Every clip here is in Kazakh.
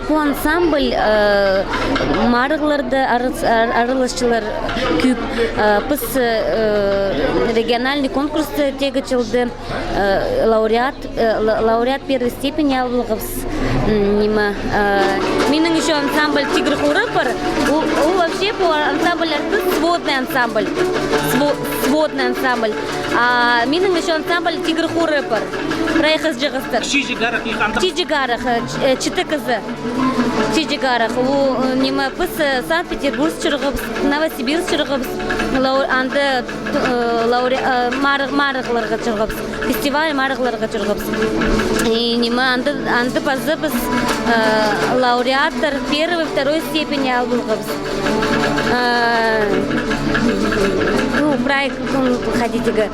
Bu ансамбль марыгларды арылышчылар күп. Біз региональный конкурсы тегачылды лауреат первой степени алғыбыз. Менің еще ансамбль «Тигр Хурыпар». Он вообще по ансамбль сводный ансамбль. Сводный ансамбль. А менің еще ансамбль «Тигр Хурыпар». Проехать жығыстыр. Чижигарах, читы кызы. Чижигарах. Біз Санкт-Петербург чырғыбыз, Новосибирск чырғыбыз. Анды марығларға чырғыбыз. Фестиваль марығларға чырғыбыз. Анды пазы біз лауреаттар первой, второй степени албылғыбыз. Проект ходитеге.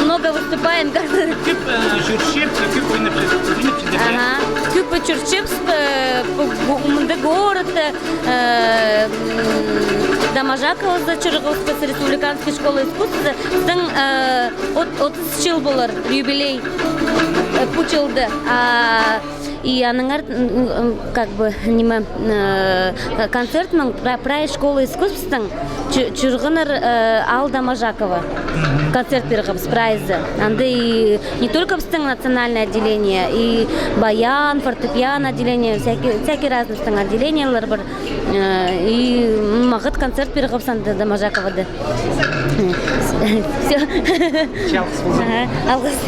Много выступаем. Күп жүршеп, күп ойнап Күп жүршеп, город, Домажакова Чырғылспас республиканской школы искусства. От 30 жыл болар юбилей пучылды. И аныңар как бы концертның прай школы искусствостың чырғыныр ал Домажакова концерт берғыбыз прайзы. Анды не только бістің национальное отделение, и баян, фортепиано отделение, всякие разные отделениялар бар. И мағыт концерт берғыбыз анды Домажаковады. Все. Алғыс.